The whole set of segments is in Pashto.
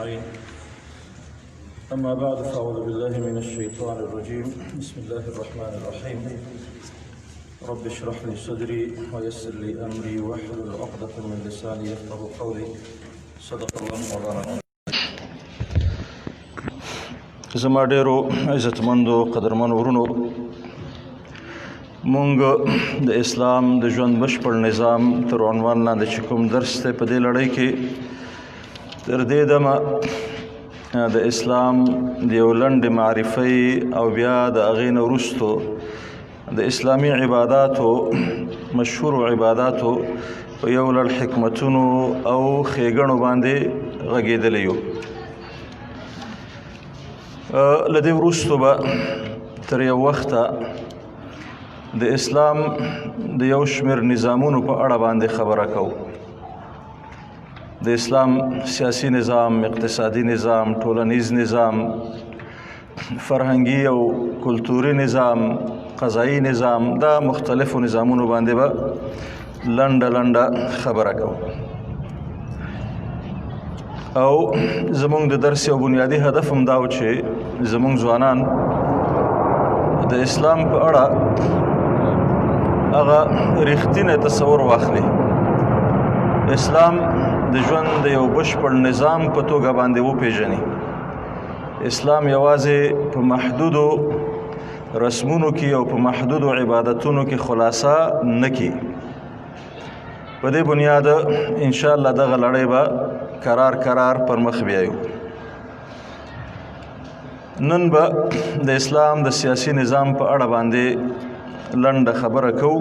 أجمعين. أما بعد فأعوذ بالله من الشيطان الرجيم. بسم الله الرحمن الرحيم. رب اشرح لي صدري ويسر لي أمري واحلل عقدة من لساني يفقهوا قولي. صدق الله مولانا. زما ډیرو عزتمندو قدرمنو ورونو، مونږ د اسلام د ژوند بشپړ نظام تر عنوان لاندې چې کوم درس دی په دې لړۍ کې تر دې دمه د اسلام د یو لنډې معرفۍ او بیا د هغې نه وروستو د اسلامي عباداتو مشهورو عباداتو په یو لړ حکمتونو او ښېګڼو باندې غږېدلی یو. له دې وروستو به تر یو وخته د اسلام د یو شمېر نظامونو په اړه باندې خبره کوو. د اسلام سیاسي نظام، اقتصادي نظام، ټولنیز نظام، فرهنګي او کلتوري نظام، قضایي نظام، دا مختلفو نظامونو باندې به لنډه خبره کوو. او زمونږ د درس یو بنیادي هدف هم دا و چې زمونږ ځوانان د اسلام په اړه هغه رښتینی تصور واخلي، اسلام د ژوند د یو بشپړ نظام په توګه باندې وپېژني. اسلام یوازې په محدودو رسمونو کې او په محدودو عبادتونو کې خلاصه نه کړي. په دې بنیاد انشاءالله دغه لړۍ به کرار پر مخ بیایو. نن به د اسلام د سیاسي نظام په اړه باندې لنډه خبره کوو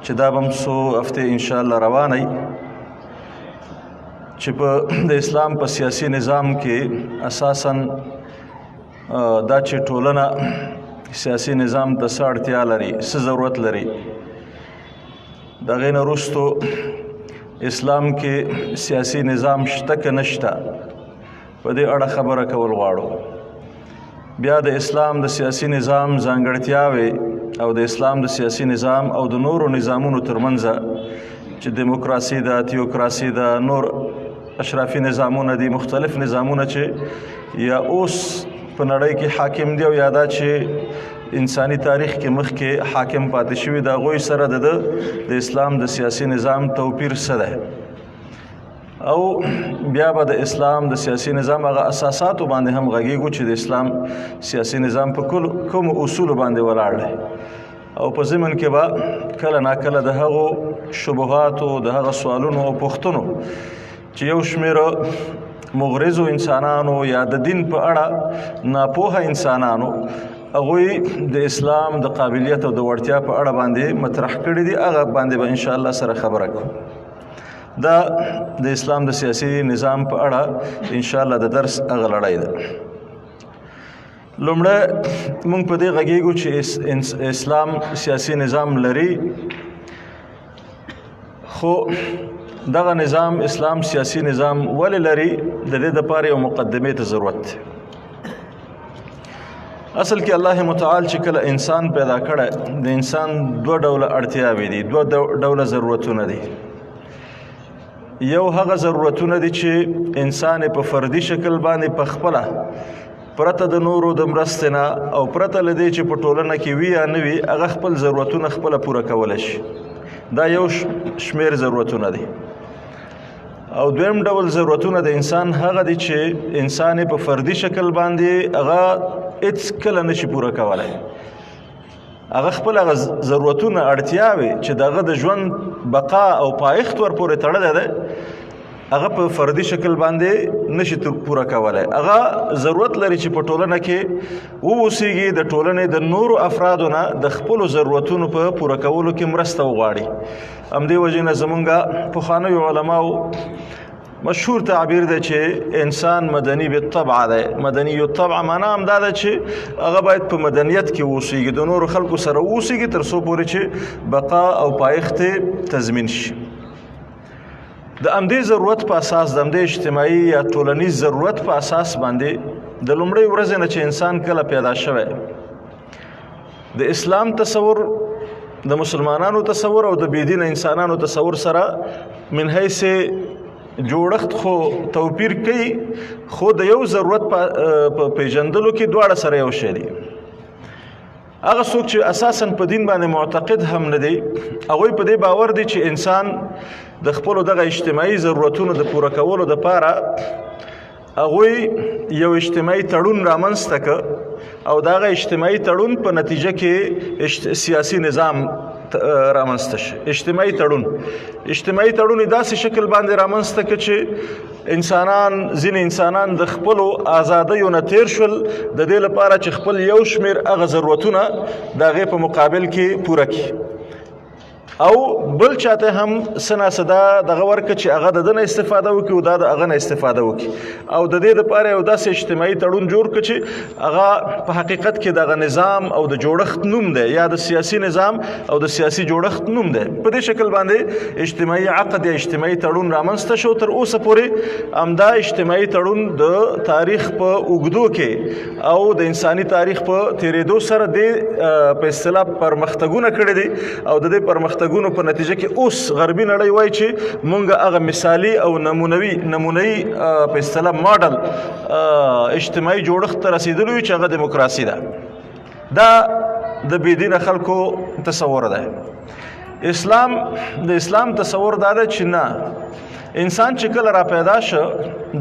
چې دا به هم څو هفتې انشاءالله روانه چې په د اسلام په سیاسي نظام کې اساساً دا چې ټولنه سیاسي نظام ته څه اړتیا لري، څه ضرورت لري، د هغې نه وروستو اسلام کې سیاسي نظام شته که نشته، په دې اړه خبره کول غواړو. بیا د اسلام د سیاسي نظام ځانګړتیاوې او د اسلام د سیاسي نظام او د نورو نظامونو ترمنځ چې دیموکراسي ده، تیوکراسي ده، نور اشرافي نظامونه دي، مختلف نظامونه چې یا اوس په نړۍ کې حاکم دي او یا دا چې انساني تاریخ کې مخکې حاکم پاتې شوي، د هغوی سره د اسلام د سیاسي نظام توپیر څه دی، او بیا به د اسلام د سیاسي نظام هغه اساساتو باندې هم غږیږو چې د اسلام سیاسي نظام په کومو اصولو باندې ولاړ دی، او په ضمن کې به کله ناکله د هغو شبهاتو، د هغه سوالونو او پوښتنو چې یو شمېر مغرضو انسانانو یا د دین په اړه ناپوهه انسانانو هغوی د اسلام د قابلیت او د وړتیا په اړه باندې مطرح کړي دي، هغه باندې به انشاءالله سره خبره کوو. دا د اسلام د سیاسي نظام په اړه انشاءالله د درس هغه لړۍ ده. لومړی موږ په دې غږیږو چې اسلام سیاسي نظام لري، خو دغه نظام اسلام سیاسي نظام ولې لري، د دې دپاره یو مقدمې ته ضرورت دی. اصل کې الله متعال چې کله انسان پیدا کړی، د انسان دوه ډوله اړتیاوې دي، دوه ډوله ضرورتونه دي. یو هغه ضرورتونه دي چې انسان په فردي شکل باندې په خپله پرته د نورو د مرستې نه او پرته له دې چې په ټولنه کې وي یا نه وي، هغه خپل ضرورتونه خپله پوره کولی شي. دا یو شمېر ضرورتونه دي. او دویم ډول ضرورتونه د انسان هغه دي چې انسان په فردي شکل باندې هغه هېڅ کله نشي پوره کولی. هغه خپل هغه ضرورتونه، اړتیاوې چې د هغه د ژوند بقا او پایښت ورپورې تړلی دی، هغه په فردي شکل باندې نشي پوره کولی. هغه ضرورت لري چې په ټولنه کې واوسیږي، د ټولنې د نورو افرادو نه د خپلو ضرورتونو په پوره کولو کې مرسته وغواړي. همدې وجې نه زمونږ پخوانیو علماو مشهور تعبیر دی چې انسان مدني بالطبع دی. مدني الطبع معنا هم دا ده چې هغه باید په مدنیت کې واوسیږي، د نورو خلکو سره واوسیږي تر څو پورې چې بقا او پایښت تضمین شي. د همدې ضرورت په اساس، د همدې اجتماعي یا ټولنیز ضرورت په اساس باندې د لومړۍ ورځې نه چې انسان کله پیدا شوی، د اسلام تصور، د مسلمانانو تصور او د بېدینه انسانانو تصور سره من حیث جوړښت خو توپیر کوي، خو د یو ضرورت په پیژندلو کې دواړه سره یو شی دي. هغه څوک چې اساساً په دین باندې معتقد هم نه دی، هغوی په دې باور دي چې انسان د خپلو دغه اجتماعي ضرورتونو د پوره کولو دپاره هغوی یو اجتماعي تړون رامنځته که او د هغه اجتماعي تړون په نتیجه کې سیاسي نظام رامنځته شي. اجتماعي تړون یې داسې شکل باندې رامنځته که چې ځینې انسانان د خپلو ازادیو نه تیر شول د دې لپاره چې خپل یو شمېر هغه ضرورتونه د هغې په مقابل کې پوره کړي، او بل چاته هم څه ناڅه دا دغه ورکړه چې هغه د ده نه استفاده وکړي او دا د هغه نه استفاده وکړي، او د دې دپاره یو داسې اجتماعي تړون جوړ کړه چې هغه په حقیقت کې دغه نظام او د جوړښت نوم دی، یا د سیاسي نظام او د سیاسي جوړښت نوم دی. په دې شکل باندې اجتماعي عقد یا اجتماعي تړون رامنځته شو. تر اوسه پورې همدا اجتماعي تړون د تاریخ په اوږدو کې او د انساني تاریخ په تېرېدو سره د په اصطلاح پرمختګونه کړي دي، او د دې پرمختګونو په نتیجه کې اوس غربي نړۍ وایي چې مونږ هغه مثالي او نمونوي په اصطلاح ماډل اجتماعي جوړښت ته رسېدلي چې هغه دیموکراسي ده. دا د بېدینه خلکو تصور دی. د اسلام تصور دا ده چې نه، انسان چې کله را پیدا شه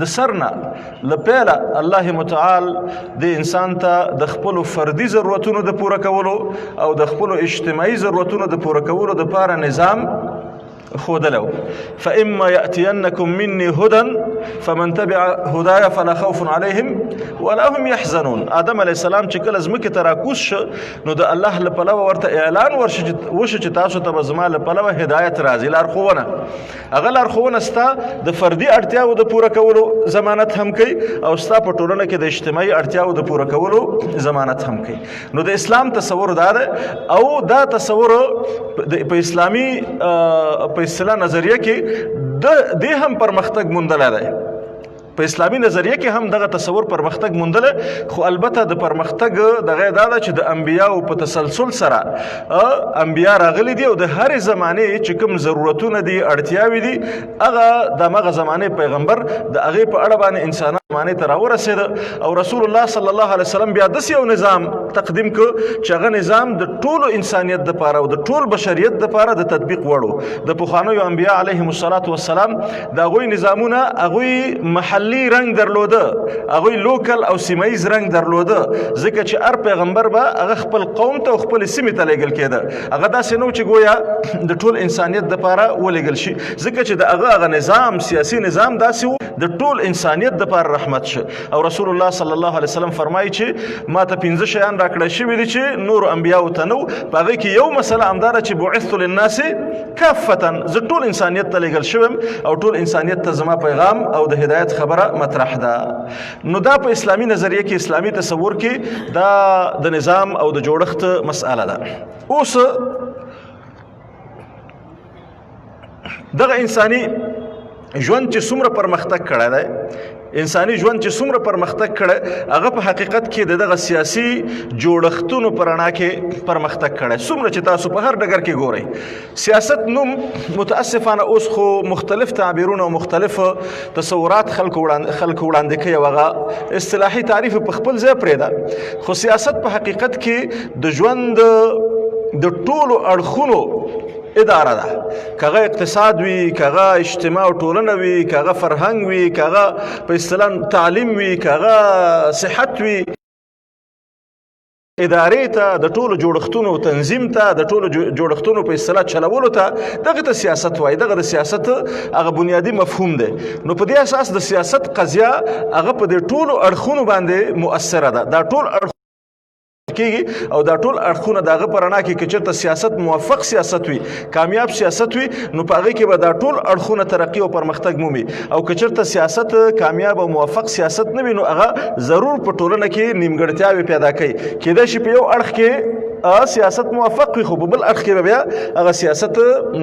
د سر نه له پیله الله متعال د انسان ته د خپلو فردي ضرورتونو د پوره کولو او د خپلو اجتماعي ضرورتونو د پوره کولو دپاره نظام ښودلی. فإما يأتينكم مني هدى فمن تبع هدايا فلا خوف عليهم ولا هم يحزنون. آدم علیه السلام چې کله ځمکې ته راکوز شه نو د الله له پلوه ورته اعلان وشو چې تاسو ته به زما له پلوه هدایت راځي، لارښوونه. هغه لارښوونه ستا د فردي اړتیاو د پوره کولو ضمانت هم کوي او ستا په ټولنه کې د اجتماعي اړتیاو د پوره کولو ضمانت هم کوي. نو د اسلام تصور دا ده، او دا تصور په اسلامي په اصطلاح نظریه کې دې هم پرمختګ موندلی دی. په اسلامي نظریه کې هم دغه تصور پرمختګ موندلی، خو البته د پرمختګ دغه دا ده چې د انبیاو په تسلسل سره انبیا راغلي دي او د هرې زمانې چې کوم ضرورتونه دي اړتیاوې دي هغه د همغه زمانې پیغمبر د هغې په اړه باندې انسانان زمانې ته راورسېده، او رسول الله صلی الله علیه وسلم بیا داسې یو نظام تقدیم کړ چې هغه نظام د ټولو انسانیت دپاره او د ټول بشریت دپاره د تطبیق وړ و. د پخوانیو انبیا علیهم السلام د هغوی نظامونه هغوی محلي رنګ درلوده، هغوی لوکل او سیمهیز رنګ درلوده، ځکه چې هر پیغمبر به هغه خپل قوم ته او خپلې سیمې ته لیږل کېده. هغه داسې نه و چې ګویا د ټول انسانیت دپاره ولیږل شي، ځکه چې د هغه نظام سیاسي نظام داسې و د ټول انسانیت دپاره رحمت شه. او رسول الله صلی الله علیه وسلم فرمایي چې ما ته 15 شیان راکړی شوي دي چې نورو انبیاو ته نه و. په هغې کې یو مسله همدا ده چې بعثت للناس کافة، زه ټول انسانیت ته لیږل شویم او ټول انسانیت ته زما پیغام او د هدایت خبره مطرح ده. نو دا په اسلامي نظریه کې، اسلامي تصور کې دا د نظام او د جوړښت مسئله ده. اوس دغه انساني ژوند چې څومره پرمختګ کړی دی، انساني ژوند چې څومره پرمختګ کړی، هغه په حقیقت کې د دغه سیاسي جوړښتونو په رڼا کې پرمختګ کړی. څومره چې تاسو په هر ډګر کې ګورئ، سیاست نوم متاسفانه اوس خو مختلف تعبیرونه او مختلف تصورات خلکو وړاندې کوي، او هغه اصطلاحي تعریف په خپل ځای پرېږده. خو سیاست په حقیقت کې د ژوند د ټولو اړخونو اداره ده، کاغه اقتصاد وي، کاغه اجتماع او ټولنه وي، کاغه فرهنګ وي، کاغه په اصطلاح تعلیم وي، کاغه صحت وي، ادارې ته د ټولو جوړښتونو تنظیم ته د ټولو جوړښتونو په اصطلاح چلولو ته دغه ته سیاست وایي. دغه د سیاست هغه بنیادي مفهوم دی. نو په دې اساس د سیاست قضیه هغه په دې ټولو اړخونو باندې مؤثره ده. دا ټول کېږي او دا ټول اړخونه د هغه په رڼا کې که چېرته سیاست موفق سیاست وي، کامیاب سیاست وي، نو په هغې کې به دا ټول اړخونه ترقي او پرمختګ مومي. او که چېرته سیاست کامیاب او موفق سیاست نه وي، نو هغه ضرور په ټولنه کې نیمګړتیاوې پیدا کوي. کېدای شي په یو اړخ کې سیاست موفق وي خو په بل اړخ کې به بیا هغه سیاست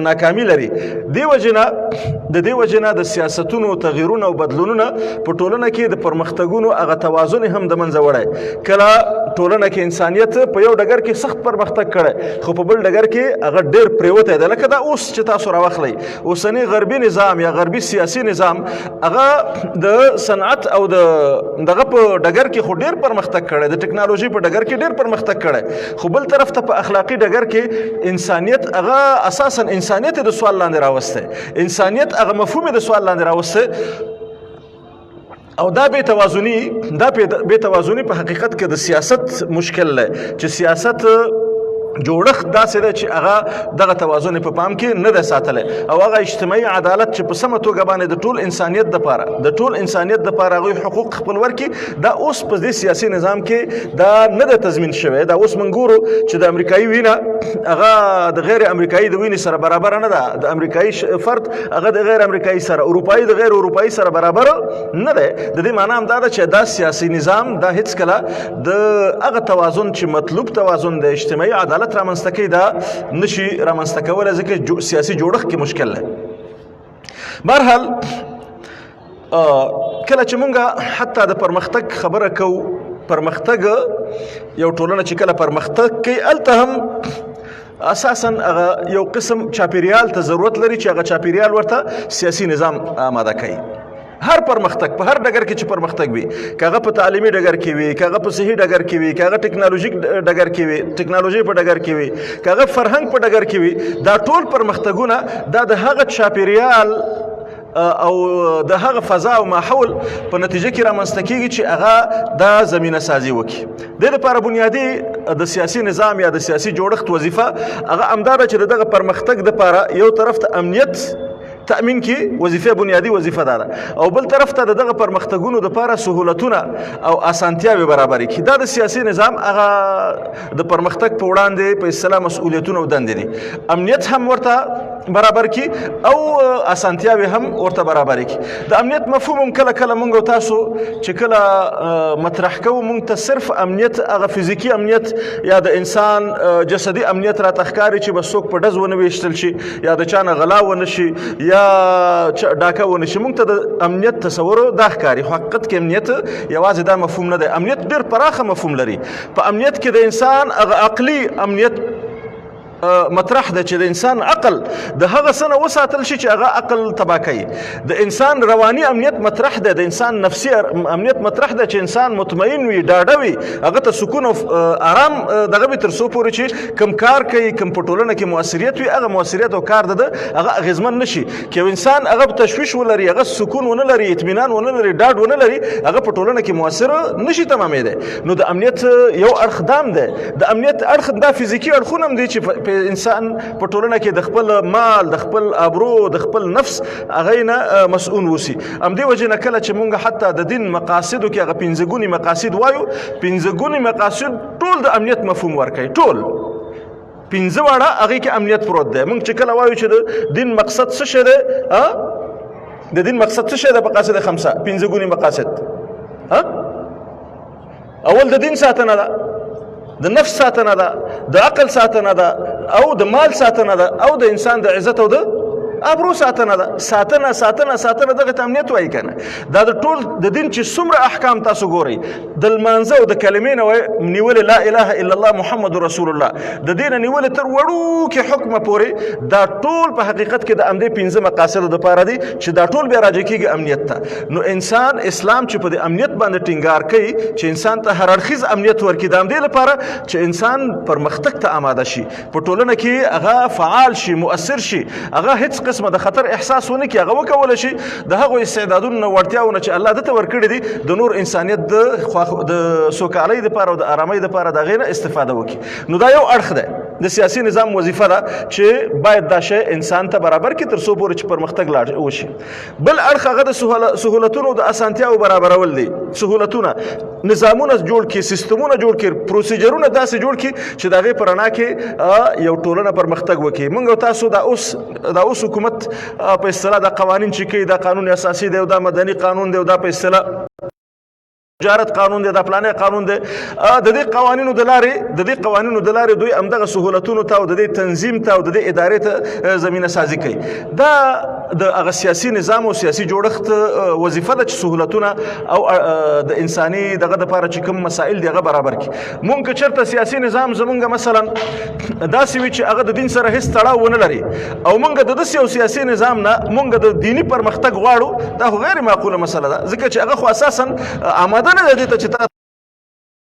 ناکامي لري. د دې وجې نه د سیاستونو تغییرونه او بدلونونه په ټولنه کې د پرمختګونو هغه توازن هم د منځه وړی. کله ټولنه کې انسانیت په یو ډګر کې سخت پرمختګ کړی خو په بل ډګر کې هغه ډېر پرېوتی دی، لکه دا اوس چې تاسو راوخلی اوسنی غربي نظام یا غربي سیاسي نظام هغه د صنعت او دغه په ډګر کې خو ډېر پرمختګ کړی، د ټکنالوژي په ډګر کې ډېر پرمختګ کړی، خو بل طرف ته په اخلاقي ډګر کې انسانیت هغه اساسا انسانیت د سوال لاندې راوستی، انسانیت هغه مفهوم د سوال لاندې راوستی. او دا بې توازني په حقیقت کې د سیاست مشکل دی چې سیاست جوړښت داسې دی چې هغه دغه توازن په پام کې نه دی ساتلی او هغه اجتماعي عدالت چې په سمه توګه باندې د ټول انسانیت دپاره هغوی حقوق خپل ورکړي، دا اوس په دې سیاسي نظام کې دا نه دی تضمین شوی. دا اوس موږ ګورو چې د امریکایي وینه هغه د غیر امریکایي د وینې سره برابر نه ده، د امریکایي فرد هغه د غیر امریکایي سره، اروپایي د غیر اروپایي سره برابر نه دی. د دې معنا هم دا ده چې دا سیاسي نظام دا هیڅکله د هغه توازن چې مطلوب توازن د اجتماعي عدالت رامنځته کوي دا نشي رامنځته کولی ځکه سیاسي جوړښت کې مشکل دی. بهرحال کله چې مونږ حتی د پرمختګ خبره کوو، پرمختګ یو ټولنه چې کله پرمختګ کوي هلته هم اساسا هغه یو قسم چاپیریال ته ضرورت لري چې هغه چاپیریال ورته سیاسي نظام آماده کوي. هر پرمختګ په هر ډګر کې چې پرمختګ وي، که هغه په تعلیمي ډګر کې وي، که هغه په صحي ډګر کې وي، که هغه ټکنالوژیک ډګر کې وي، ټکنالوژي په ډګر کې وي، که هغه فرهنګ په ډګر کې وي، دا ټول پرمختګونه دا د هغه چاپیریال او د هغه فضا او ماحول په نتیجه کې رامنځته کېږي چې هغه دا زمینه سازي وکړي. د دې لپاره بنیادي د سیاسي نظام یا د سیاسي جوړښت وظیفه هغه همدا ده چې دغه پرمختګ دپاره یو طرف ته امنیت تأمین کی وظیفه بنیادی وظیفه ده او بل طرف ته دغه پرمختګونو دپاره سهولتونه او اسانتیاوې برابرې کړي. دا د سیاسي نظام هغه د پرمختګ په وړاندې په اصطلاح مسؤلیتونه او دندې دي. امنیت هم ورته برابر کړي او اسانتیاوې هم ورته برابر کړي. د امنیت مفهوم هم کله کله موږ او تاسو چې کله مطرح کوو موږ ته صرف امنیت هغه فزیکي امنیت یا د انسان جسدي امنیت راته ښکاري چې بس څوک په ډز ونه ویشتل شي یا د چا نه غلا ونه شي یا ډاکه ونه شي. موږ ته د امنیت تصور دا ښکاري، خو حقیقت کې امنیت یوازې دا مفهوم نه دی. امنیت ډېر پراخه مفهوم لري. په امنیت کې د انسان هغه عقلي امنیت مطرح ده چې د انسان عقل د هغه څه نه وساتل شي چې هغه عقل تباه کوي. د انسان رواني امنیت مطرح ده، د انسان نفسي امنیت مطرح ده چې انسان مطمئن وي، ډاډه وي، هغه ته سکون او آرام دغه وي تر څو پورې چې کوم کار کوي، کوم په ټولنه کې مؤثریت وي، هغه مؤثریت او کار ده هغه اغېزمن نشي. که یو انسان هغه تشویش ولري، هغه سکون ونه لري، اطمینان ونه لري، ډاډ ونه لري، هغه په ټولنه کې مؤثر نشي تمامېدی. نو د امنیت یو اړخ دام ده. د امنیت اړخ دا فزیکي اړخونه هم دي چې انسان په ټولنه کې د خپل مال، د خپل ابرو، د خپل نفس هغه نه مسؤول وسی. همدې وجې نه کله چې مونږ حتی د دین مقاصدو کې هغه پنځه ګوني مقاصد وایو، پنځه ګوني مقاصد ټول د امنیت مفهوم ورکوي، ټول پنځه واړه هغې کې امنیت پروت دی. مونږ چې کله وایو چې د دین مقصد څه شی دی، د دین مقصد څه شی دی؟ مقاصد خمسه، پنځه ګوني مقاصد. اول د دین ساتنه ده، د نفس ساتنه ده، د عقل ساتنه ده او د مال ساتنه ده او د انسان د عزت او د ابرو ساتنه ده. ساتنه دغه ته امنیت وایي کنه. دا د ټول د دین چې څومره احکام تاسو ګورئ، د لمانځه او د کلمې نه نیولې لا اله الا الله محمد رسول الله، د دې نه نیولې تر وړوکې حکمه پورې، دا ټول په حقیقت کې د همدې پنځه مقاصدو دپاره دي چې دا ټول بیا راجع کېږي امنیت ته. نو انسان اسلام چې په دې امنیت باندې ټینګار کوي چې انسان ته هر اړخیز امنیت ورکړي، د همدې لپاره چې انسان پرمختګ ته آماده شي، په ټولنه کې هغه فعال شي، مؤثر شي، هغه هیڅ قسمه د خطر احساس ونه کړي، هغه وکولی شي د هغو استعدادونو نه وړتیاونه چې الله ده ته ورکړي دي د نور انسانیت د سوکالۍ دپاره او د ارامۍ دپاره د هغې نه استفاده وکړي. نو دا یو اړخ دی د سیاسي نظام وظیفه ده چې باید دا شی انسان ته برابر کړي تر څو پورې چې پرمختګ لاړ وشي. بل اړخ هغه د سهولتونو د اسانتیاو برابرول دي. سهولتونه، نظامونه جوړ کړي، سیستمونه جوړ کړي، پروسیجرونه داسې جوړ کړي چې د هغې په رڼا کې یو ټولنه پرمختګ وکړي. موږ او تاسو دا اوس حکومت په اصطلاح دا قوانین چې کوي، دا قانون اساسي دی او دا مدني قانون دی او دا په اصطلاح تجارت قانون دی، د فلانې قانون دی. د دې قوانینو د لارې دوی همدغه سهولتونو ته او د دې تنظیم ته او د دې ادارې ته زمینه سازي کوي. دا د هغه سیاسي نظام او سیاسي جوړښت وظیفه ده چې سهولتونه او د انساني دغه دپاره چې کوم مسایل دي هغه برابر کړي. مونږ که چېرته سیاسي نظام زمونږ مثلا داسې وي چې هغه د دین سره هېڅ تړاو ونه لري او مونږ د داسې یو سیاسي نظام نه مونږ د دیني پرمختګ غواړو، دا خو غیر معقوله مسله ده، ځکه چې هغه خو اساسا آماده نه دی دې ته چې تا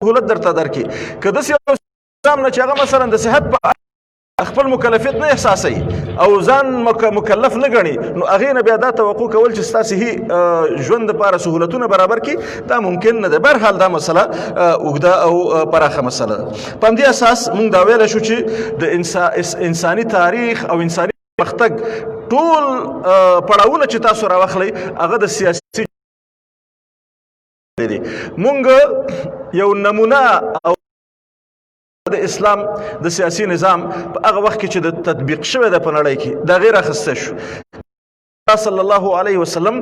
سهولت درته درکړي. که داسې یو نظام نه چې هغه مثلا د صحت په خپل مکلفیت نه احساسوي او ځان مکلف نه ګڼي، نو هغې نه بیا دا توقع کول چې ستا صحي ژوند دپاره سهولتونه برابر کړي دا ممکن نه دی. بهرحال دا مسله اوږده او پراخه مسله ده. په همدې اساس موږ دا ویلی شو چې د انساني تاریخ او انساني پرمختګ ټول پړاوونه چې تاسو راواخلئ هغه د سیاسي دی. مونږ یو نمونه او د اسلام د سیاسي نظام په هغه وخت کې چې د تطبیق شوی ده په نړۍ کې دا غیر اخیسته شو. صلی الله علیه وسلم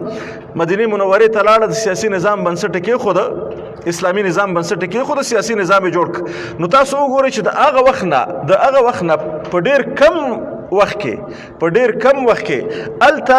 مدینې منورې ته لاړه، د سیاسي نظام بنسټ یې کېښوده، اسلامي نظام بنسټ یې کېښوده، سیاسي نظام یې جوړ کړ. نو تاسو وګورئ چې د هغه وخت نه په ډېر کم وخت کې هلته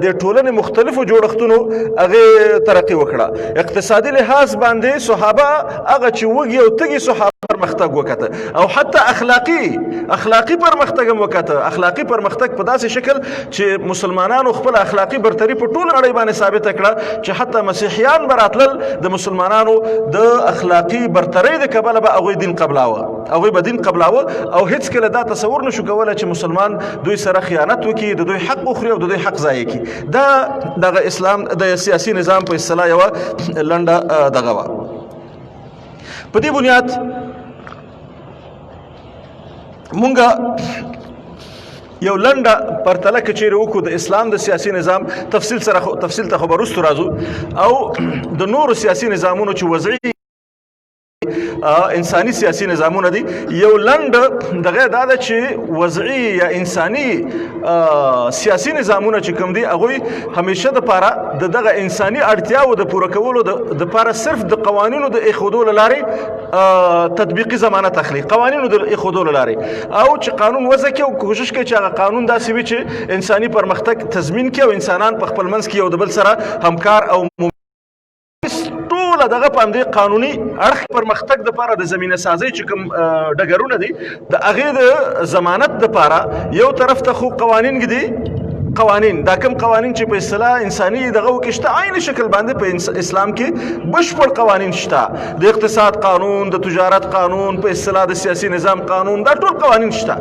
د ټولنې مختلفو جوړښتونو هغې ترقي وکړه. اقتصادي لحاظ باندې صحابه هغه چې وږي او تږي صحابه پرمختګ وکړه او حتی اخلاقي پرمختګ هم وکړه. اخلاقي پرمختګ په داسې شکل چې مسلمانانو خپل اخلاقي برتري په ټوله نړۍ باندې ثابته کړه چې حتی مسیحیان به راتلل د مسلمانانو د اخلاقي برترۍ د کبله به هغوی دین قبلاوه او هیڅکله دا تصور نشو کولی چې مسلمان دوی سره خیانت وکړي، د دوی حق وخوري او د دوی حق ضایع کړي. دا دغه اسلام د سیاسي نظام په اصطلاح یوه لنډه دغه وه. په دې بنیاد مونږ یو لنډه پرتله که چیرې وکړو د اسلام د سیاسي نظام تفصیل ته خو به وروستو راځو او د نورو سیاسي نظامونو چې وضعي انساني سیاسي نظامونه دي، یو لنډ دغه دا ده چې وضعي یا انساني سیاسي نظامونه چې کوم دي هغوی همیشه دپاره د دغه انساني اړتیاو د پوره کولو دپاره صرف د قوانینو د ایښودو له لارې تطبیقي ضمانت اخلي، قوانینو د ایښودو له لارې، او چې قانون وضع کړي او کوشش کوي چې هغه قانون داسې وي چې انساني پرمختګ تضمین کړي او انسانان په خپل منځ کې یو د بل سره همکار او ټوله دغه په همدې قانوني اړخ پرمختګ دپاره د زمینه سازۍ چې کوم ډګرونه دي د هغې د ضمانت دپاره یو طرف ته خو قوانین دي، دا کوم قوانین چې په اصطلاح انساني دغه کې شته عین شکل باندې په اسلام کې بشپړ قوانین شته، د اقتصاد قانون، د تجارت قانون، په اصطلاح د سیاسي نظام قانون، دا ټول قوانین شته.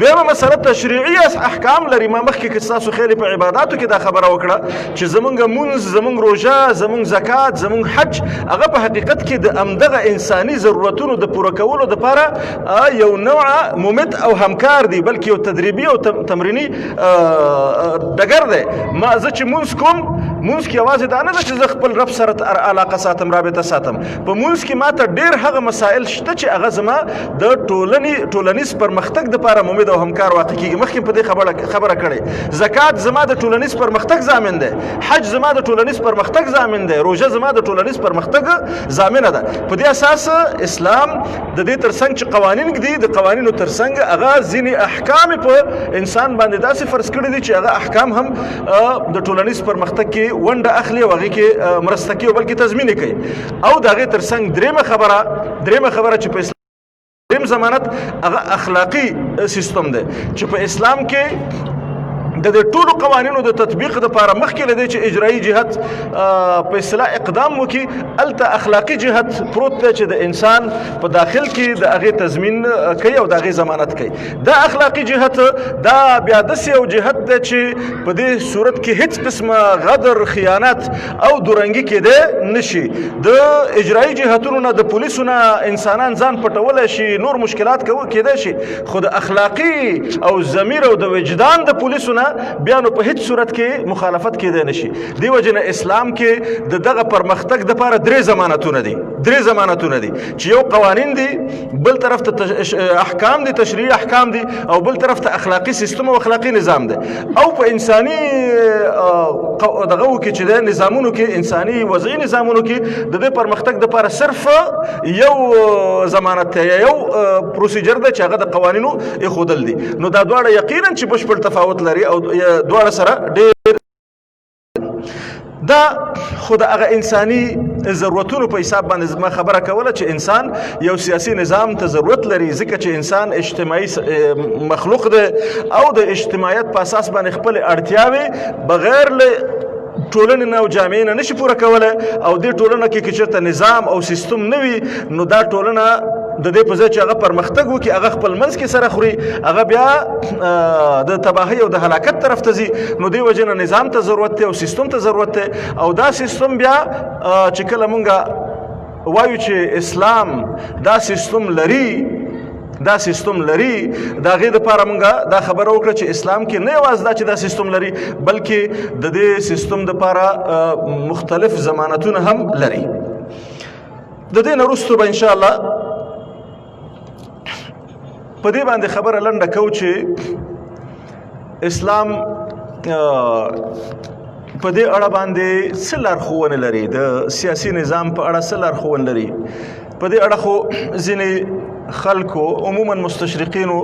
دویمه مسله تشریعي احکام لري. ما مخکې که ستاسو خیلی په عباداتو کې دا خبره وکړه چې زمونږ مونځ، زمونږ روژه، زمونږ زکات، زمونږ حج هغه په حقیقت کې د همدغه انساني ضرورتونو د پوره کولو دپاره یو نوعه ممد او همکار دی، بلکې یو تدریبي او تمریني ډګر دی. زه چې مونځ کوم، مونځ کې یوازې دا نه ده چې زه خپل رب سره علاقه ساتم، رابطه ساتم، په مونځ کې ماته ډېر هغه مسایل شته چې هغه زما د ټولنیز پرمختګ دپاره ممد او همکار واقع کیږي. مخکې په دې خبره کړې. زکات زما د ټولنیز پرمختګ ضامن دی، حج زما د ټولنیز پرمختګ ضامن دی، روژه زما د ټولنیز پرمختګ ضامنه ده. په دې اساس اسلام د دې ترڅنګ چې قوانین دي، د قوانینو ترڅنګ هغه ځینې احکام په انسان باندې داسې فرض کړي دي چې هغه احکام هم د ټولنیز پرمختګ کې ونډه اخلي او هغې کې مرسته کوي او بلکې تضمین یې کوي. او د هغې ترڅنګ درېیمه خبره چې په اسلام دریم ضمانت هغه اخلاقي سیستم دی چې په اسلام کې د دې ټولو قوانینو د تطبیق دپاره مخکې له دې چې اجرایي جهت په اصطلاح اقدام وکړي، هلته اخلاقي جهت پروت دی چې د انسان په داخل کې د هغې تضمین کوي او د هغې ضمانت کوي. دا اخلاقي جهت دا بیا داسې یو جهت دی چې په دې صورت کې هیڅ قسمه غدر، خیانت او دورنګي کېدی نشي. د اجرایي جهتونو نه، د پولیسو نه انسانان ځان پټولی شي، نور مشکلات کېدی شي، خو د اخلاقي او ضمیر او د وجدان د پولیسو نه بیا نو په هیڅ صورت کې مخالفت کېدی نشي. دې وجې نه اسلام کې د دغه پرمختګ دپاره درې ضمانتونه دي چې یو قوانین دي، بل طرف ته احکام دي، تشریعي احکام دي، او بل طرف ته اخلاقي سیستم او اخلاقي نظام دی. او په انساني دغه کې چې د نظامونو کې، انساني وضعي نظامونو کې د دې پرمختګ دپاره صرف یو ضمانت دی، یو پروسیجر دی چې هغه د قوانینو ایښودل دي. نو دا دواړه یقینا چې بشپړ تفاوت لري او دواړه سره ډېر دا خو د هغه انساني ضرورتونو په حساب باندې زما خبره کوله چې انسان یو سیاسي نظام ته ضرورت لري، ځکه چې انسان اجتماعي مخلوق دی او د اجتماعیت په اساس باندې خپل اړتیاوې بغیر له ټولنې نه او جامعې نه نشي پوره کولی. او دې ټولنه کې که چېرته نظام او سیستم نه وي نو دا ټولنه د دې په ځای چې هغه پرمختګ وکړي هغه خپل منځ کې سره خوري، هغه بیا د تباهۍ او د هلاکت طرف ته ځي. نو دې وجې نه نظام ته ضرورت دی او سیستم ته ضرورت دی. او دا سیستم بیا چې کله مونږ وایو چې اسلام دا سیستم لري د هغې دپاره مونږ دا خبره وکړه چې اسلام کې نه یوازې دا چې دا سیستم لري بلکې د دې سیستم دپاره مختلف ضمانتونه هم لري. د دې نه وروسته به انشاءالله په دې باندې خبره لنډه کوو چې اسلام په دې اړه باندې څه لارښوونې لري، د سیاسي نظام په اړه څه لارښوونې لري. په دې اړه خو ځینې خلکو عموما مستشرقینو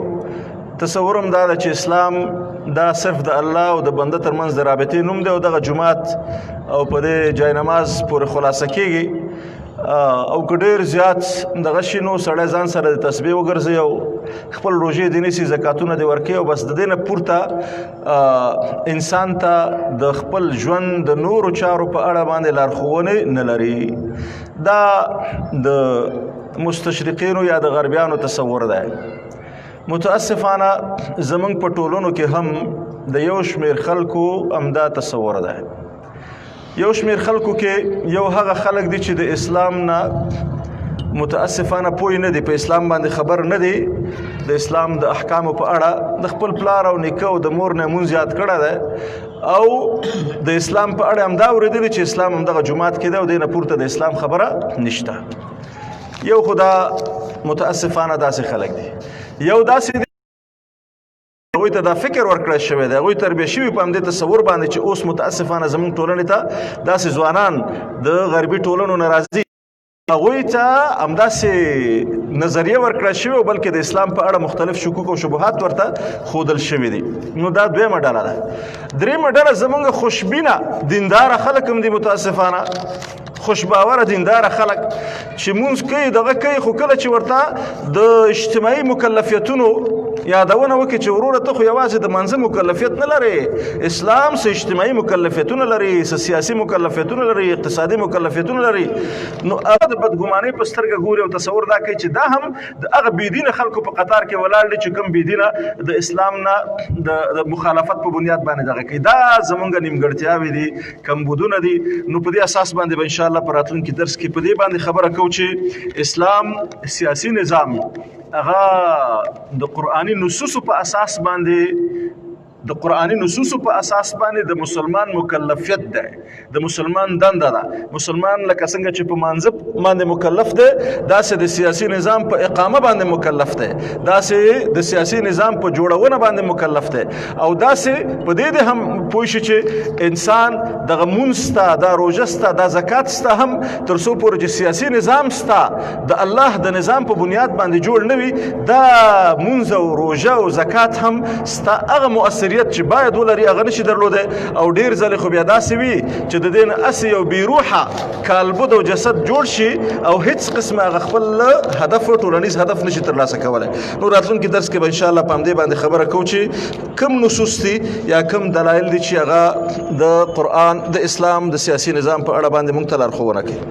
تصور هم دا ده چې اسلام دا صرف د الله او د بنده ترمنځ د رابطې نوم دی او دغه جومات او په دې جای نماز پورې خلاصه کېږي. او که ډېر زیات دغه شي نو سړی ځان سره د تسبیح وګرځي او خپل روژې دې نیسي، زکاتونه دې ورکوي او بس د دې نه پورته انسان ته د خپل ژوند د نورو چارو په اړه باندې لارښوونې نه لري. دا د مستشرقینو یا د غربیانو تصور دی. متاسفانه زمونږ په ټولنو کې هم د یو شمېر خلکو همدا تصور دی. یو شمېر خلکو کې یو هغه خلک دي چې د اسلام نه متاسفانه پوه نه دي، په اسلام باندې خبر نه دي، د اسلام د احکامو په اړه د خپل پلار او نیکه او د مور نه مونځ یاد کړی دی او د اسلام په اړه همدا اورېدلي چې اسلام همدغه جومات کې دی او دې نه پورته د اسلام خبره نشته. یو خو دا متاسفانه داسې خلک دي. یو داسې دي هغوی ته دا فکر ورکړی شوی دی، هغوی تربیه شوي په همدې تصور باندې چې اوس متاسفانه زموږ ټولنې ته داسې ځوانان د غربي ټولنو نه راځي، هغوی ته همداسې نظریه ورکړی شوې او بلکې د اسلام په اړه مختلف شکوک او شبهات ورته ښودل شوي دي. نو دا دویمه ډله ده. درېیمه ډله زموږ خوشبینه دینداره خلک هم دي، متاسفانه خوشباوره دینداره خلک چې مونځ کوي دغه کوي، خو کله چې ورته د اجتماعي مکلفیتونو یادونه وکړي چې وروره ته خو یوازې د منځه مکلفیت نه لري، اسلام څه اجتماعي مکلفیتونه لري، څه سیاسي مکلفیتونه لري، اقتصادي مکلفیتونه لري، نو هغه د بدګمانۍ په سترګه ګوري او تصور دا کوي چې دا هم د هغه بېدینه خلکو په قطار کې ولاړ دي چې کوم بېدینه د اسلام نه د مخالفت په بنیاد باندې دغه کوي. دا زمونږ نیمګړتیاوې دي، کمبودونه دي. نو په دې اساس باندې به انشاءالله په راتلونکي درس کې په دې باندې خبره کوو چې اسلام سیاسي نظام هغه د قرآني نصوصو په اساس باندې د مسلمان مکلفیت ده، د مسلمان دنده ده. مسلمان لکه څنګه چې په مانځه باندې مکلف ده، داسې د سیاسي نظام په اقامه باندې مکلف ده، داسې د سیاسي نظام په جوړونه باندې مکلف ده، او داسې په دې هم پوه شي چې انسان دغه مونځ سته، دا روژه سته، دا زکات سته هم تر څو پورې چې سیاسي نظام سته د الله د نظام په بنیاد باندې جوړ نه وي، دا مونځ او روژه او زکات هم سته هغه مؤثریت چې باید ولري هغه نشي درلودی. او ډېر ځلې خو بیا داسې وي چې د دې نه هسې یو بېروحه کالبد او جسد جوړ شي او هیڅ قسمه هغه خپل هدف ټولنیز هدف نشي ترلاسه کولی. نو راتلونکي درس کې به انشاءالله په همدې باندې خبره کوو چې کوم نصوص دي یا کوم دلایل دي چې هغه د قرآن د اسلام د سیاسي نظام په اړه باندې موږ ته لارښوونه کوي.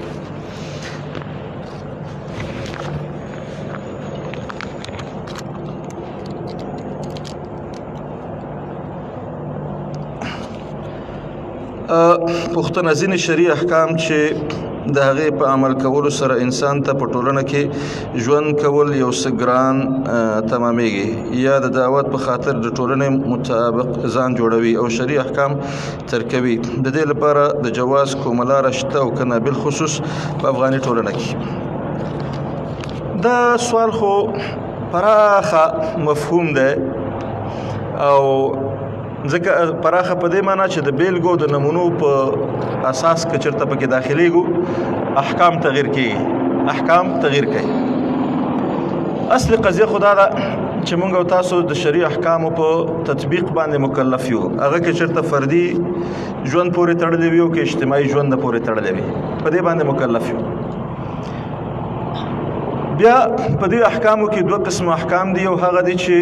پښتنه ځینې شرعي احکام چې د هغې په عمل کولو سره انسان ته په ټولنه کې ژوند کول یو څه ګران تمامیږي، یا د دعوت په خاطر د ټولنې مطابق ځان جوړوي او شرعي احکام ترکوي. د دې لپاره د جواز کومه لاره شته او که نه، بالخصوص په افغاني ټولنه کې؟ دا سوال خو پراخه مفهوم دی او ځکه پراخه په دې معنی چې د بیلګو د نمونو په اساس که چېرته پکې داخلیږو احکام تغییر کېږي، احکام تغییر کوي. اصل قضیه خو دا ده چې موږ او تاسو د شرعي احکامو په تطبیق باندې مکلف یو، هغه که چېرته فردي ژوند پورې تړلی وي او که اجتماعي ژوند پورې تړلی وي، په دې باندې مکلف یو. بیا په دې احکامو کې دوه قسم احکام دي. یو هغه دي چې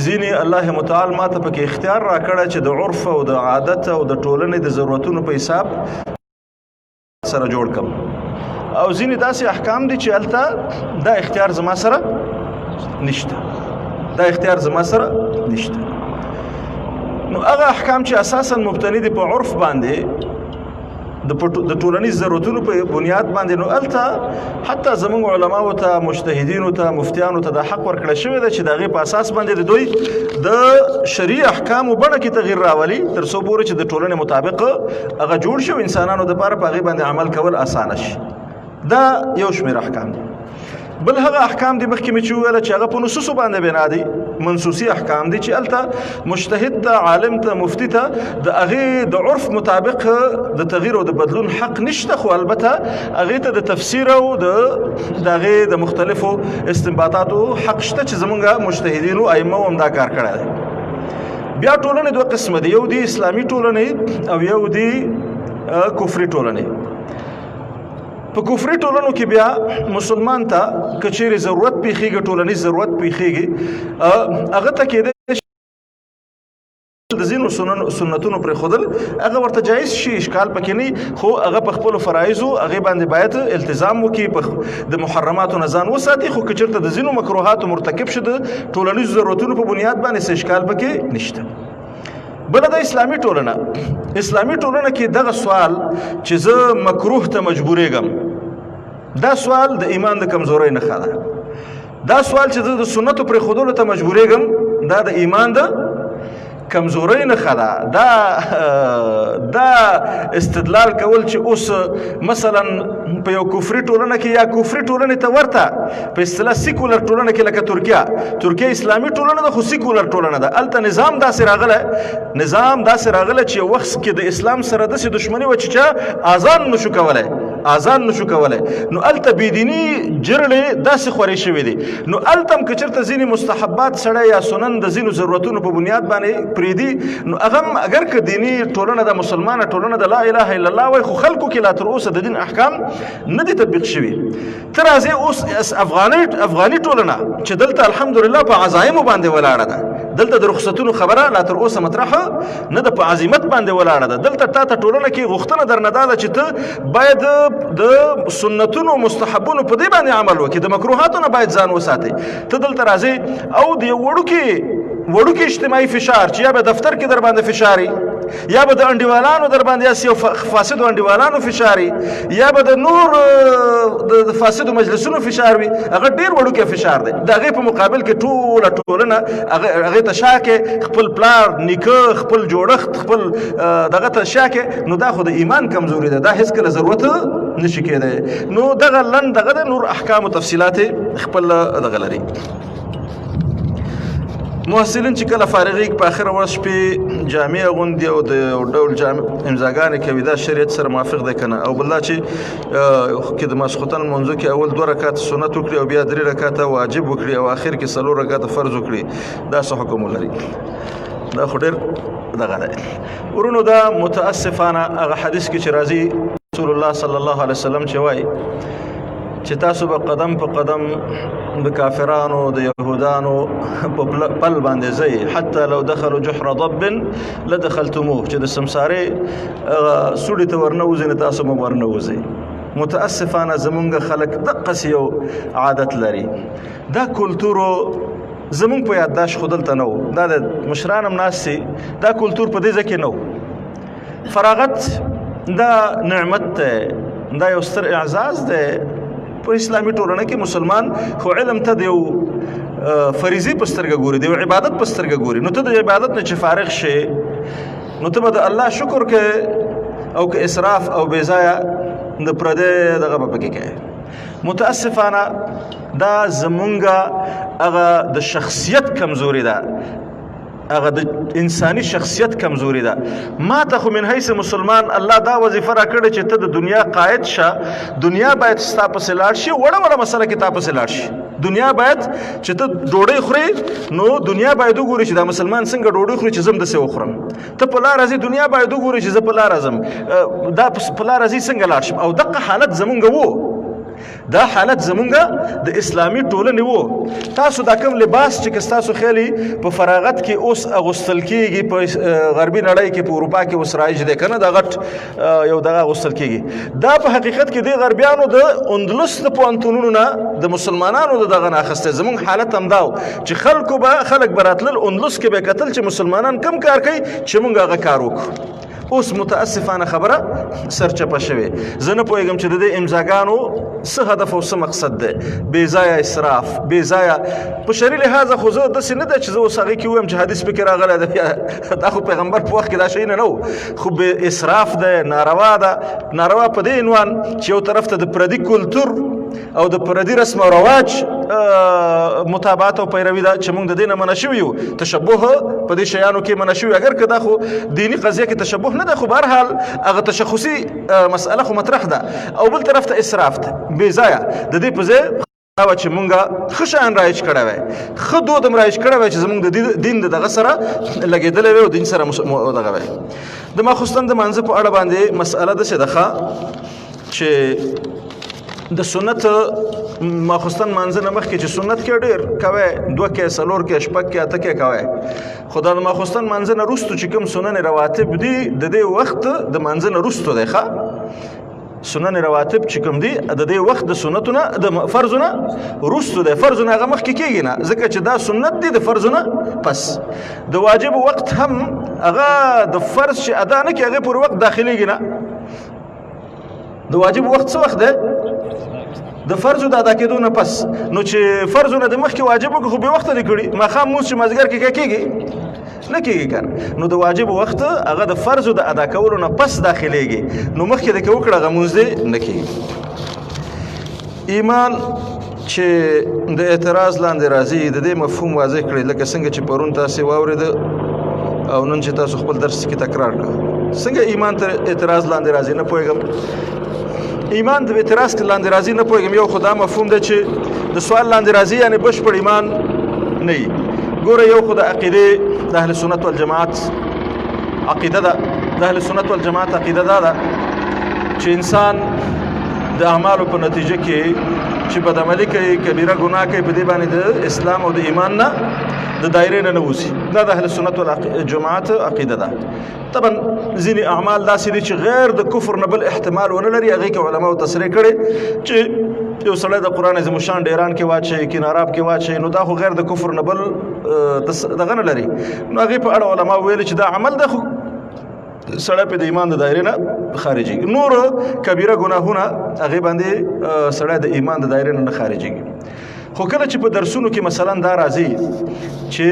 ځینې الله متعال ما ته پکې اختیار راکړی چې د عرف او د عادت او د ټولنې د ضرورتونو په حساب سره جوړ کړم، او ځینې داسې احکام دي چې هلته دا اختیار زما سره نشته، دا اختیار زما سره نشته. نو هغه احکام چې اساساً مبتني دي په عرف باندې، د ټولنیز ضرورتونو په بنیاد باندې، نو هلته حتی زموږ علماو ته، مجتهدینو ته، مفتیانو ته دا حق ورکړی شوی دی چې د هغې په اساس باندې د دوی د شرعي احکامو بڼه کې تغییر راولي، تر څو پورې چې د ټولنې مطابق هغه جوړ شي او انسانانو دپاره په هغې باندې عمل کول اسانه شي. دا یو شمېر احکام دي. بل هغه احکام دي مخکې مې چې وویله چې هغه په نصوصو باندې بنا دي، منصوصي احکام دي چې هلته مجتهد ته، عالم ته، مفتي ته د هغې د عرف مطابق د تغییر او د بدلون حق نشته، خو البته هغې ته د تفسیر او د هغې د مختلفو استنباطاتو حق شته چې زمونږ مجتهدینو ائمو هم دا کار کړی دی. بیا ټولنې دوه قسمه دي، یو دي اسلامي ټولنې او یو دي کفري ټولنې. په کفري ټولنو کې بیا مسلمان ته که چیرې ضرورت پیښیږي، ټولنیز ضرورت پیښیږي، هغه ته کېدای د ځینو سنتونو پرېښودل هغه ورته جایز شي، اشکال پکې نه، خو هغه په خپلو فرایضو هغې باندې باید التزام وکړي، د محرماتو نه ځان وساتي. خو که چېرته د ځینو مکروهاتو مرتکب شي د ټولنیزو ضرورتونو په بنیاد باندې څه اشکال پکې نشته. بله د اسلامي ټولنه. اسلامي ټولنه کې دغه سوال چې زه مکروه ته مجبورېږم، دا سوال د ایمان د کمزورۍ نښه ده. دا سوال چې زه د سنتو پرېښودلو ته مجبورېږم، دا د ایمان د کمزورۍ نښه ده. دا استدلال کول چې اوس مثلا په یو کفري ټولنه کې یا کفري ټولنې ته ورته په اصطلاح سیکولر ټولنه کې، لکه ترکیه اسلامي ټولنه ده خو سیکولر ټولنه ده، هلته نظام داسې راغلی چې یو وخت کې د اسلام سره داسې دښمني وه چې چا اذان نشو کولی، نو هلته بېدیني جرړې داسې خورې شوې دي. نو هلته هم که چېرته ځینې مستحبات سړی یا سنن د ځینو ضرورتونو په بنیاد باندې پرېږدي، نو هغه هم اگر که دیني ټولنه ده، مسلمانه ټولنه ده، لا اله الا الله وایي، خو خلکو کې لا تر اوسه د دین احکام نه دي تطبیق شوي. ته راځې اوس افغاني ټولنه چې دلته الحمدلله په عزایمو باندې ولاړه ده، دلته د رخصتونو خبره لا تر اوسه مطرحه نه ده، په عزیمت باندې ولاړه ده. دلته تا ته ټولنه کې غوښتنه درنه دا ده چې ته باید د سنتونو مستحبونو په دې باندې عمل وکړي، د مکروهاتو نه باید ځان وساتي. ته دلته راځې او د یو وړوکې اجتماعي فشار چې یا به دفتر کې در باندې فشاري، یا به د انډیوالانو در باندې یو فاسدو انډیوالانو فشاري، یا به د نور د فاسدو مجلسونو فشار وي، هغه ډېر وړوکی فشار دی. د هغې په مقابل کې ټوله ټولنه هغې ته شا کې خپل پلار، نیکه، خپل جوړښت، خپل دغه ته شا کې، نو دا خو د ایمان کمزوري ده، دا هېڅکله ضرورت نشي کېدی. نو دغه لنډ دغه د نور احکام و تفصیلات خپل دغه لري. محصلین چې کله فارغېږي په آخره ورځ شپې جامې اغوندي او د یو ډول امضاګانې کوي، دا شریعت سره موافق دی که نه؟ او بل دا چې د ماسخوتن لمونځو کې اول 2 رکعاته سنت وکړي او بیا 3 رکعاته واجب وکړي او آخر کې 4 رکعاته فرض وکړي، دا څه حکم ولري؟ دا خو ډېر دغه دی ورونو. دا متاسفانه هغه حدیث کې چې راځي رسول الله صلی الله علیه وسلم چې وایي چې تاسو به قدم په قدم د کافرانو، د یهودانو په پل باندې ځئ، حتی لو دخلوا جحر ضب لدخلتموه، چې د سمسارې سوړي ته ورنوځئ نه تاسو هم ورنوځئ. متاسفانه زمونږ خلک دقسې یو عادت لري. دا کلتورو زمونږ په یادداشت خو دلته نه و، دا د مشران هم ناست دي، دا کلتور په دې ځای کې نه و. فراغت دا نعمت دی، دا یو ستر اعزاز دی په اسلامي ټولنه کې. مسلمان خو علم ته د یو فریضي په سترګه ګوري، د یو عبادت په سترګه ګوري. نو ته د عبادت نه چې فارغ شې نو ته به د الله شکر کې او که اسراف او بېځایه د پردې دغه به پکې کوې. متاسفانه دا زمونږ هغه د شخصیت کمزوري ده، هغه د انساني شخصیت کمزوري ده. ما ته خو من حیث مسلمان الله دا وظیفه را کړې چې ته د دنیا قائد شه، دنیا باید ستا پسې لاړ شي، وړه مسله کې تا پسې لاړ شي. دنیا باید چې ته ډوډۍ خورې نو دنیا باید وګوري چې دا مسلمان څنګه ډوډۍ خوري چې زه هم داسې وخورم. ته په لاره ځې دنیا باید وګوري چې زه په لاره ځم، دا په لاره ځي څنګه لاړ شم. او دغه حالت زمونږ وو، دا حالت زمونږ د اسلامي ټولنې وو. تاسو دا کوم لباس چې که ستاسو خیالي په فراغت کې اوس اغوستل کېږي په غربي نړۍ کې، په اروپا کې اوس رایج دی که نه، دا غټ یو دغه اغوستل کېږي. دا په حقیقت کې د غربیانو د اندلس د پوهنتونونو نه د مسلمانانو د دغه نه اخیستی. زمونږ حالت همدا و چې خلک به راتلل اندلس کې به کتل چې مسلمانان کم کار کوي چې مونږ هغه کار وکړو. اوس متاسفانه خبره سرچپه شوې. زه نه پوهېږم چې د دې امضاګانو څه هدف او څه مقصد دی. بېځایه اسراف، بېځایه په شرعي لحاظه خو زه داسې نه ده چې زه اوس هغې کې ووایم چې حدیث پکې راغلی ده، دا خو پیغمبر په وخت کې دا شی نه و. خو بې اسراف دی، ناروا ده. ناروا په دې عنوان چې یو طرف ته د پردي کلتور او د پردي رسم او رواج مطابقت او پیروي ده چې موږ د دې نه منع شوي یو. تشبه په دې شیانو کې منع شوي، اگر که دا خو دیني قضیه کې تشبه نه ده، خو بهرحال هغه تشخصي مسأله خو مطرح ده. او بل طرف ته اسراف ده بېځایه. د دې په ځای هغه چې مونږ ښه شیان رایج کړی وی، ښه دود هم رایج کړی وی چې زمونږ د دین د دغه سره لګېدلی وی او دین سره دغه وی. د ماخوستن د مانځه په اړه باندې مسأله داسې ده چې د سنت ماخوستن مانځه نه مخکې چې سنت کې ډېر کوی، 2 کې 4 کې 6 کې 8 کې کوی. خو دا د ماخوستن مانځه نه وروستو چې کوم سنن رواتب دي د دې وخت د مانځه نه وروستو دی. سنن رواتب چې کوم دي د دې وخت د سنتونه د فرضونه وروستو دی. فرضونه هغه مخکې کېږي نه، ځکه چې دا سنت دي د فرضونه پس. د واجب وخت هم هغه د فرض چې ادا نه کړي هغې پورې وخت داخلېږي نه. د واجب وخت څه وخت دی؟ د فرضو د ادا کېدو نه پس. نو چې فرضونه د مخکې واجب وکړو خو بې وخته دي کړي، ماښام لمونځ چې مازدیګر کې کېږي نه کېږي که نه. نو د واجب وخت هغه د فرضو د ادا کولو نه پس داخلېږي، نو مخکې د که وکړه هغه لمونځ دی نه کېږي. ایمان چې د اعتراض لاندې راځي د دې مفهوم واضح کړئ، لکه څنګه چې پرون تاسې واورېده او نن چې تاسو خپل درس کې تکرار کړه. څنګه ایمان تر اعتراض لاندې راځي نه پوهېږم. ایمان د اعتراض لاندې راځي نه پوهېږم. یو خو دا مفهوم ده چې د سوال لاندې راځي یعنې بشپړ ایمان نه وي. ګوره یو خو د عقیدې د اهل سنت والجماعت عقیده ده. د اهل سنت والجماعت عقیده دا ده چې انسان د اعمالو په نتیجه کې چې بدعملي کوي، کبیره ګناه کوي، په دې باندې د اسلام او د ایمان نه د دایرې نه وځي. دا د اهل سنت والجماعت عقیده ده. طبعا ځینې اعمال داسې دي چې غیر د کفر نه بل احتمال ونه لري. هغې کې علماو تصریح کړې چې یو سړی د قرآن عظیم الشان ډیران کې واچوي، کناراب کې واچوي، نو دا خو غیر د کفر نه بل دغه نه لري. نو هغې په اړه علما ویلي چې دا عمل ده خو سړی په د ایمان د دایرې نه خارجېږي. نور کبیره ګناهونه هغې باندې سړی د ایمان د دایرې نه خارجېږي. خو کله چې په درسونو کې مثلا دا راځي چې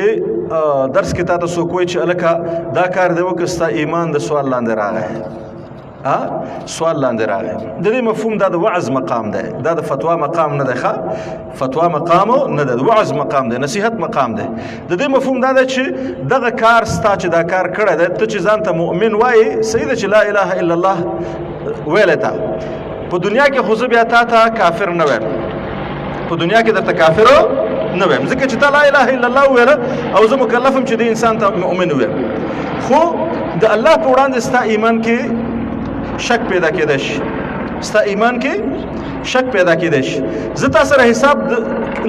درس کې تا ته څوک وایي چې هلکه دا کار دی وکړه ستا ایمان د سوال لاندې راغی، سوال لاندې راغی. د دې مفهوم دا د وعظ مقام دی، دا د فتوا مقام نه دی. فتوا مقام نه دی، د وعظ مقام دی، نصیحت مقام دی. د دې مفهوم دا دی چې دغه کار ستا چې دا کار کړی دی، ته چې ځان ته مؤمن وایي، صحیح ده چې لا اله الا الله ویلی تا په دنیا کې، خو زه بیا تا ته کافر نه وایم، په دنیا کې درته کافر نه وایم، ځکه چې تا لا اله الا الله وویله او زه مکلفم چې دې انسان ته مؤمن ووایم. خو د الله په وړاندې ستا ایمان کې شک پیدا کېدی شي، ستا ایمان کې شک پیدا کېدی شي. زه تا سره حساب د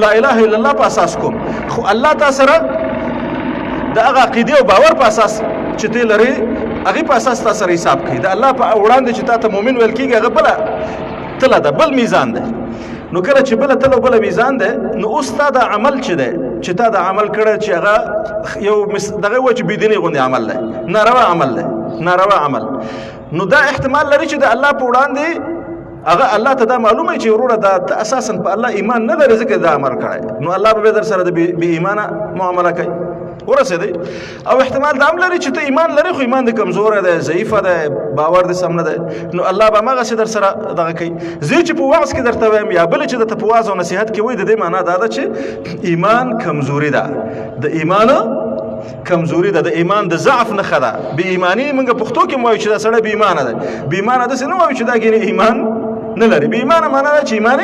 لا اله الا الله په اساس کوم، خو الله تا سره د هغه عقیدې او باور په اساس چې ته لرې هغې په اساس تا سره حساب کوي. د الله په وړاندې چې تا ته مؤمن ویل کېږي هغه بله تله ده، بل میزان ده. نو کله چې بله تله بله میزان ده، نو اوس تا دا عمل چې دی چې تا دا عمل کړی چې هغه یو دغه وایي چې بېدینۍ غوندې عمل دی، ناروا عمل دی، ناروا عمل. نو دا احتمال لري چې د الله په وړاندې هغه الله ته دا معلومه چې وروره دا ته اساسا په الله ایمان نه لري ځکه دا امر کړی نو الله به در سره د بې ایمانه معامله کوي ورسېدی او احتمال دا هم لري چې ته ایمان لري خو ایمان دې کمزوری دی ضعیفه دی باور دې سم نه دی نو الله به هماغسې در سره دغه کوي زه چې په وعظ کې درته وایم یا بله چې درته په وعظ او نصیحت کې وایي د دې معنا دا ده چې ایمان کمزوري ده د ایمان کمزوري ده د ایمان د ضعف نښه ده بې ایماني موږ پښتو کې هم وایو چې دا سړی بې ایمانه دی بې ایمانه داسې نه وایو چې دا ګینې ایمان نه لري بې ایمانه معنا ده چې ایمان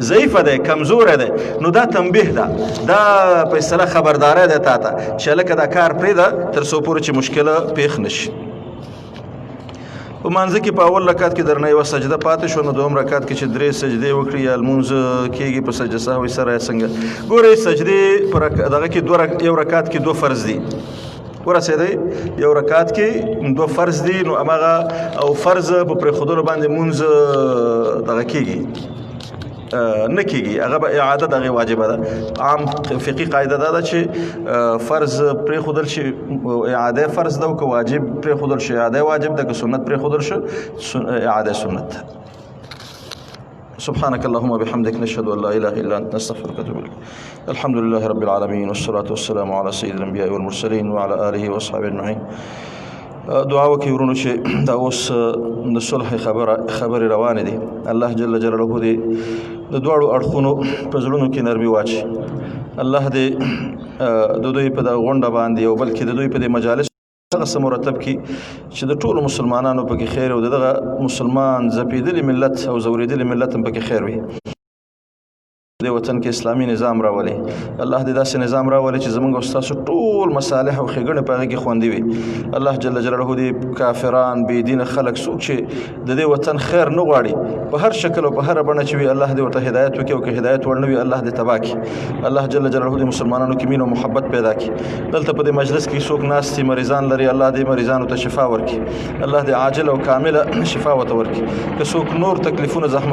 ضعیفه دی کمزوری دی نو دا تنبیه ده دا په اصطلاح خبرداری دی تا ته چې هلکه دا کار پرېږده تر څو پورې چې مشکله پیښ نه شي په مانځه کې په اول رکعت کې درنه یوه سجده پاتې شوه نو دوم رکعت کې چې درې سجدې وکړي یا لمونځ کېږي په سجده سهوي سره یا څنګه ګورئ سجدې په دغه کې یو رکعت کې 2 فرض دي ورسېدی یو رکعت کې 2 فرض دي نو هماغه او فرض په پرېښودلو باندې مونځ دغه کېږي نه کېږي هغه به اعاده دغه واجبه ده عام فقهي قاعده دا ده چې فرض پرېښودل شي اعاده فرض ده او که واجب پرېښودل شي اعاده واجب ده که سنت پرېښودل شي اعاده سنت ده سبحانك اللهم وبحمدك نشهد ان لا اله الا انت نستغفرك ونتوب اليك الحمد لله رب العالمين والصلاه والسلام على سيد الانبياء والمرسلين وعلى اله واصحابه اجمعين دعا وکړئ ورونو چې دا اوس د صلح خبرې روانې دي الله جل جلاله دې د دواړو اړخونو په زړونو کې نرمي واچي الله دې د دوی په دغه غونډه باندې او بلکې د دوی په دې مجالس هغه څه مرتب کړي چې د ټولو مسلمانانو پکې خیر او دغه مسلمان ځپېدلي ملت او ځورېدلي ملت هم پکې خیر وي د وطن کې اسلامي نظام راولي الله دې داسې نظام راولي چې زموږ او ستاسو ټول مصالح او ښېګڼې په هغې کې خوندي وي الله جل جلاله دې کافران بېدینه خلک څوک چې د دې وطن خیر نه غواړي په هر شکل او په هره بڼه چې وي الله دې ورته هدایت وکړي او که هدایت وړ نه وي الله دې تباه کړي الله جل جلاله دې مسلمانانو کې مینه او محبت پیدا کړي دلته په دې مجلس کې څوک ناست دي مریضان لري الله دې مریضانو ته شفا ورکړي الله دې عاجله او کامله شفا ورته ورکړي که څوک نور تکلیفونه زحمت